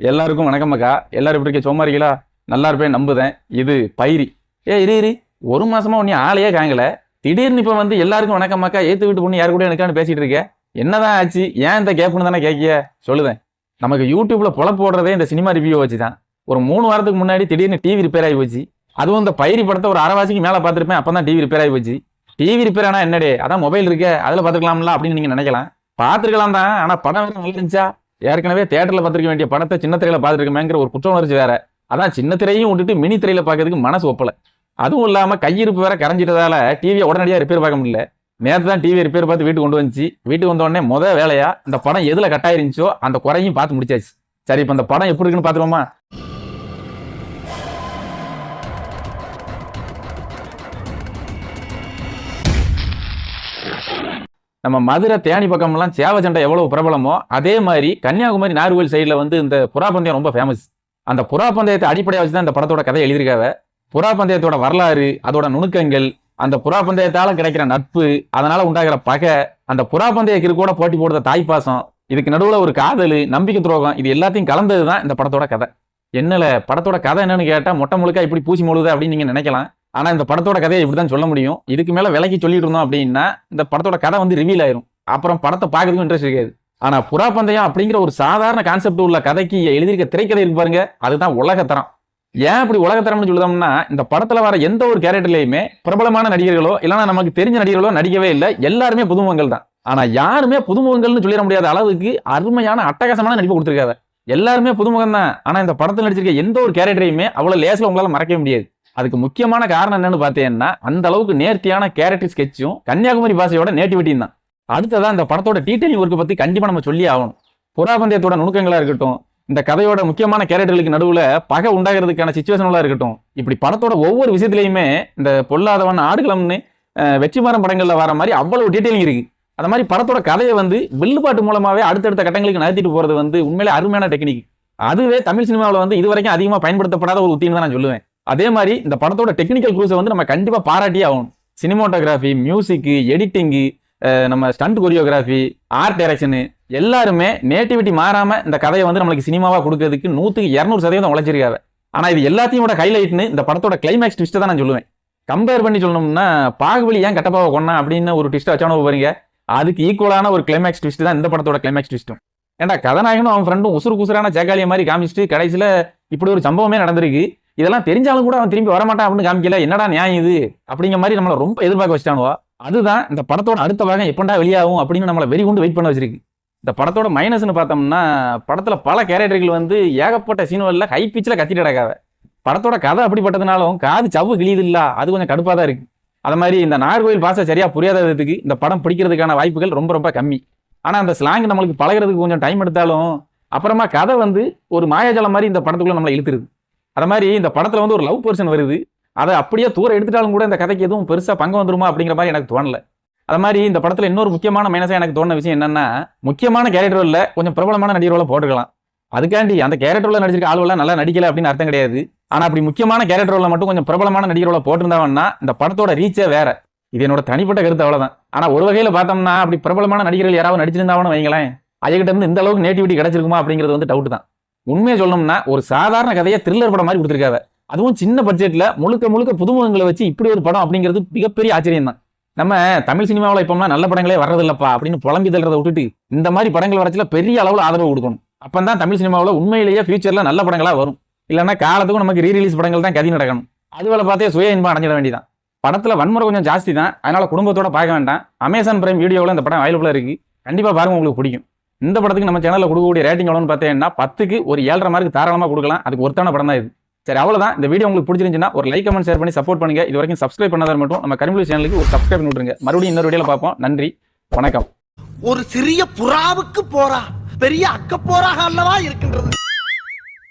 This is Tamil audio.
எல்லாருக்கும் வணக்கம் அக்கா. எல்லாரும் எப்படி இருக்க? சும்மா இருக்கீங்களா? நல்லா இருப்பேன் நம்புதேன். இது பைரி. இரு ஒரு மாசமா உன்னை ஆளையே காங்கல. திடீர்னு இப்ப வந்து எல்லாருக்கும் வணக்கம் அக்கா, ஏத்து விட்டு பொண்ணு யாரு கூட எனக்கான்னு பேசிட்டு இருக்க. என்னதான் ஆச்சு? ஏன் இந்த கேப்னு தானே கேட்கிய? சொல்லுதேன். நமக்கு யூடியூப்ல பொழப்பு போடுறதே இந்த சினிமா ரிவ்யூ வச்சுதான். ஒரு 3 வாரத்துக்கு முன்னாடி திடீர்னு டிவி ரிப்பேர் ஆகி போச்சு. அதுவும் இந்த பைரி படத்தை ஒரு அரைவாசிக்கு மேல பார்த்துருப்பேன். அப்பதான் டிவி ரிப்பேர் ஆகி போச்சு. டிவி ரிப்பேர் ஆனா என்னடே, அதான் மொபைல் இருக்கே, அதுல பாத்துக்கலாம்ல அப்படின்னு நீங்க நினைக்கலாம். பார்த்துருக்கலாம் தான். ஆனா படம் வேற நல்லா இருந்துச்சா? ஏற்கனவே தியேட்டர்ல பார்த்துருக்க வேண்டிய படத்தை சின்ன திரையில பார்த்துருக்கமேங்கிற ஒரு குற்ற உணர்ச்சி வேற. அதான் சின்ன திரையும் விட்டுட்டு மினி திரையில பார்க்கறதுக்கு மனசு ஒப்பல. அதுவும் இல்லாம கையிருப்பு வேற கரைஞ்சிட்டதால டிவியை உடனடியாக ரிப்பேர் பார்க்க முடியல. நேற்று தான் டிவி ரிப்பேர் பார்த்து வீட்டுக்கு கொண்டு வந்துச்சு. வீட்டுக்கு வந்த உடனே முத வேலையா இந்த படம் எதுல கட்டாயிருந்துச்சோ அந்த குறையும் பார்த்து முடிச்சாச்சு. சரி, இப்ப இந்த படம் எப்படி இருக்குன்னு பாத்துருவோமா? நம்ம மதுரை தேனி பக்கம்லாம் சேவ சண்டை எவ்வளவு பிரபலமோ அதே மாதிரி கன்னியாகுமரி நாகர்கோவில் சைடில் வந்து இந்த புறா பந்தயம் ரொம்ப ஃபேமஸ். அந்த புறா பந்தயத்தை அடிப்படையாக வச்சு தான் இந்த படத்தோட கதை எழுதியிருக்காவ. புறா பந்தயத்தோட வரலாறு, அதோட நுணுக்கங்கள், அந்த புறா பந்தயத்தால கிடைக்கிற நட்பு, அதனால உண்டாகிற பகை, அந்த புறா பந்தயக்கு கூட போட்டி போடுற தாய்ப்பாசம், இதுக்கு நடுவில் ஒரு காதல், நம்பிக்கை துரோகம், இது எல்லாத்தையும் கலந்தது தான் இந்த படத்தோட கதை. என்னல படத்தோட கதை என்னன்னு கேட்டா மொட்டை முழுக்கா இப்படி பூசி முழுது அப்படின்னு நீங்க நினைக்கலாம். ஆனா இந்த படத்தோட கதையை இப்படிதான் சொல்ல முடியும். இதுக்கு மேல விலைக்கு சொல்லிட்டு இருந்தோம் அப்படின்னா இந்த படத்தோட கதை வந்து ரிவீல் ஆயிரும். அப்புறம் படத்தை பார்க்கறதுக்கு இன்ட்ரெஸ்ட் இருக்காது. ஆனா புறா பந்தயம் அப்படிங்கிற ஒரு சாதாரண கான்செப்ட் உள்ள கதைக்கு எழுதியிருக்க திரைக்கதை இருக்கு பாருங்க, அதுதான் உலகத்தரம். ஏன் இப்படி உலகத்தரம்னு சொல்லுதோம்னா, இந்த படத்துல வர எந்த ஒரு கேரக்டர்லயுமே பிரபலமான நடிகர்களோ இல்லைன்னா நமக்கு தெரிஞ்ச நடிகர்களோ நடிக்கவே இல்லை. எல்லாருமே புதுமுகங்கள் தான். ஆனா யாருமே புதுமுகங்கள்னு சொல்லிட முடியாத அளவுக்கு அருமையான அட்டகாசமான நடிப்பு கொடுத்துருக்காங்க. எல்லாருமே புதுமுகம் தான். ஆனா இந்த படத்தில் நடிச்சிருக்க எந்த ஒரு கேரக்டரையுமே அவ்வளவு லேசில் உங்களால மறக்கவே முடியாது. அதுக்கு முக்கியமான காரணம் என்னன்னு பார்த்தீங்கன்னா, அந்த அளவுக்கு நேர்த்தியான கேரக்டர் ஸ்கெட்சும் கன்னியாகுமரி பாஷையோட நேட்டிவிட்டியும் தான். அடுத்ததான் இந்த படத்தோட டீடைலிங் ஒர்க்கை பத்தி கண்டிப்பா நம்ம சொல்லி ஆகணும். புறா பந்தயத்தோட நுணுக்கங்களா இருக்கட்டும், இந்த கதையோட முக்கியமான கேரக்டர்களுக்கு நடுவுல பகை உண்டாகிறதுக்கான சிச்சுவேஷனலா இருக்கட்டும், இப்படி படத்தோட ஒவ்வொரு விஷயத்திலையுமே இந்த பொல்லாதவன் ஆடுகளம்னு வெற்றிமாறன் படங்கள்ல வர மாதிரி அவ்வளவு டீடைலிங் இருக்கு. அந்த மாதிரி படத்தோட கதையை வந்து வில்லுப்பாட்டு மூலமாவே அடுத்தடுத்த கட்டங்களுக்கு நகர்த்திட்டு போறது வந்து உண்மையிலே அருமையான டெக்னிக். அதுவே தமிழ் சினிமாவில் வந்து இதுவரைக்கும் அதிகமாக பயன்படுத்தப்படாத ஒரு உத்தின்னு தான் நான் சொல்லுவேன். அதே மாதிரி இந்த படத்தோட டெக்னிக்கல் க்ரூஸை வந்து நம்ம கண்டிப்பா பாராட்டியே ஆகணும். சினிமோட்டோகிராஃபி, மியூசிக்கு, எடிட்டிங்கு, நம்ம ஸ்டண்ட் கொரியோகிராஃபி, ஆர்ட் டைரக்ஷனு எல்லாருமே நேட்டிவிட்டி மாறாம இந்த கதையை வந்து நம்மளுக்கு சினிமாவா கொடுக்கறதுக்கு 100% உழைச்சிருக்காங்க. ஆனா இது எல்லாத்தையும் விட ஹைலைட்னு இந்த படத்தோட கிளைமேக்ஸ் ட்விஸ்ட்டை தான் நான் சொல்லுவேன். கம்பேர் பண்ணி சொல்லணும்னா, பாகுபலி ஏன் கட்டப்பாவை கொன்னா அப்படின்னு ஒரு ட்விஸ்ட் வச்சானோ பாருங்க, அதுக்கு ஈக்குவலான ஒரு கிளைமேக்ஸ் ட்விஸ்ட் தான் இந்த படத்தோட கிளைமேக்ஸ் ட்விஸ்ட்டும். ஏன்டா கதாநாயகனும் அவன் ஃப்ரெண்டும் உசுறு குசுரான ஜாக்காலிய மாதிரி காமிச்சிட்டு கடைசியில இப்படி ஒரு சம்பவமே நடந்திருக்கு. இதெல்லாம் தெரிஞ்சாலும் கூட அவன் திரும்பி வரமாட்டான் அப்படின்னு காமிக்கல. என்னடா நியாயம் இது அப்படிங்கிற மாதிரி நம்மளை ரொம்ப எதிர்பார்க்க வச்சிட்டானுவா. அதுதான் இந்த படத்தோட அடுத்த பாகம் எப்பண்டா வெளியாகும் அப்படின்னு நம்மளை வெறி கொண்டு வெயிட் பண்ண வச்சிருக்கு. இந்த படத்தோட மைனஸ்ன்னு பார்த்தோம்னா, படத்துல பல கேரக்டர்கள் வந்து ஏகப்பட்ட சீன்களில் ஹை பிச்சில் கத்திட்டு கிடக்காவ. படத்தோட கதை அப்படிப்பட்டதுனாலும் காது சவ்வு கிழியுது இல்ல, அது கொஞ்சம் கடுப்பாக தான் இருக்கு. அது மாதிரி இந்த நாகர்கோவில் பாஷை சரியா புரியாததுக்கு இந்த படம் பிடிக்கிறதுக்கான வாய்ப்புகள் ரொம்ப ரொம்ப கம்மி. ஆனா அந்த ஸ்லாங் நம்மளுக்கு பழகிறதுக்கு கொஞ்சம் டைம் எடுத்தாலும் அப்புறமா கதை வந்து ஒரு மாயாஜாலம் மாதிரி இந்த படத்துக்குள்ள நம்மளை இழுத்துருது. அது மாதிரி இந்த படத்துல வந்து ஒரு லவ் பர்சன் வருது, அதை அப்படியே தூரம் எடுத்துட்டாலும் கூட இந்த கதைக்கு எதுவும் பெருசா பங்கு வந்துருமா அப்படிங்கிற மாதிரி எனக்கு தோணல. அது மாதிரி இந்த படத்துல இன்னொரு முக்கியமான மைனஸா எனக்கு தோணுன விஷயம் என்னன்னா, முக்கியமான கேரக்டர்ல கொஞ்சம் பிரபலமான நடிகர்களை போட்டுக்கலாம். அதுக்காண்டி அந்த கேரக்டர்ல நடிச்சிருக்க ஆளுவெல்லாம் நல்லா நடிக்கல அப்படின்னு அர்த்தம் கிடையாது. ஆனா அப்படி முக்கியமான கேரக்டர்ல மட்டும் கொஞ்சம் பிரபலமான நடிகர்களை போட்டிருந்தாங்கன்னா இந்த படத்தோட ரீச்சே வேற. இது என்னோட தனிப்பட்ட கருத்து, அவ்வளவுதான். ஆனா ஒரு வகையில பார்த்தோம்னா அப்படி பிரபலமான நடிகர்கள் யாராவது நடிச்சிருந்தாவன்னு வைங்களேன், அதுகிட்ட இருந்து இந்த அளவுக்கு நேட்டிவிட்டி கிடைச்சிருக்குமா அப்படிங்கிறது வந்து டவுட் தான். உண்மையை சொல்லணும்னா ஒரு சாதாரண கதையை த்ரில்லர் படம் மாதிரி கொடுத்துருக்காங்க. அதுவும் சின்ன பட்ஜெட்ல முழுக்க புதுமுகங்களை வச்சு இப்படி ஒரு படம் அப்படிங்கிறது மிகப்பெரிய ஆச்சரியம் தான். நம்ம தமிழ் சினிமாவில் இப்போம்னா நல்ல படங்களே வர்றதில்லப்பா அப்படின்னு புலம்பி தள்ளுறதை விட்டுட்டு இந்த மாதிரி படங்கள் வரச்சுல பெரிய அளவில் ஆதரவு கொடுக்கணும். அப்பந்தான் தமிழ் சினிமாவில் உண்மையிலேயே ஃபியூச்சர்ல நல்ல படங்களா வரும். இல்லைன்னா காலத்துக்கும் நமக்கு ரீரிலீஸ் படங்கள் தான் கதி நடக்கணும். அதுவேளை பார்த்தே சுய இன்பம் அடைஞ்சிட வேண்டியதான். படத்துல வன்முறை கொஞ்சம் ஜாஸ்தி தான், அதனால குடும்பத்தோட பார்க்க வேண்டாம். அமேசான் பிரைம் வீடியோவில் இந்த படம் அவைலபிளா இருக்கு, கண்டிப்பா பாருங்க, உங்களுக்கு பிடிக்கும். இந்த படத்துக்கு நம்ம சேனல்ல கொடுக்கக்கூடிய ரேட்டிங் எவ்வளோன்னு பார்த்தீங்கன்னா 10க்கு ஒரு 7.5 மார்க் தாராளமா கொடுக்கலாம். அதுக்கு ஒருத்தான படம் தான் இது. சரி, அவ்வளவுதான். இந்த வீடியோ உங்களுக்கு பிடிச்சிருந்துச்சுன்னா ஒரு லைக், கமெண்ட், ஷேர் பண்ணி சப்போர்ட் பண்ணுங்க. இது வரைக்கும் சப்ஸ்கிரைப் பண்ணாத மட்டும் நம்ம கரிமொழி சேனலுக்கு ஒரு சப்ஸ்கிரைப் பண்ணி விட்டுருங்க. மறுபடியும் இன்னொரு வீடியோல பார்ப்போம். நன்றி, வணக்கம். ஒரு சிறிய புறாவுக்கு போரா பெரிய அக்க போராக அல்லவா இருக்கின்றது.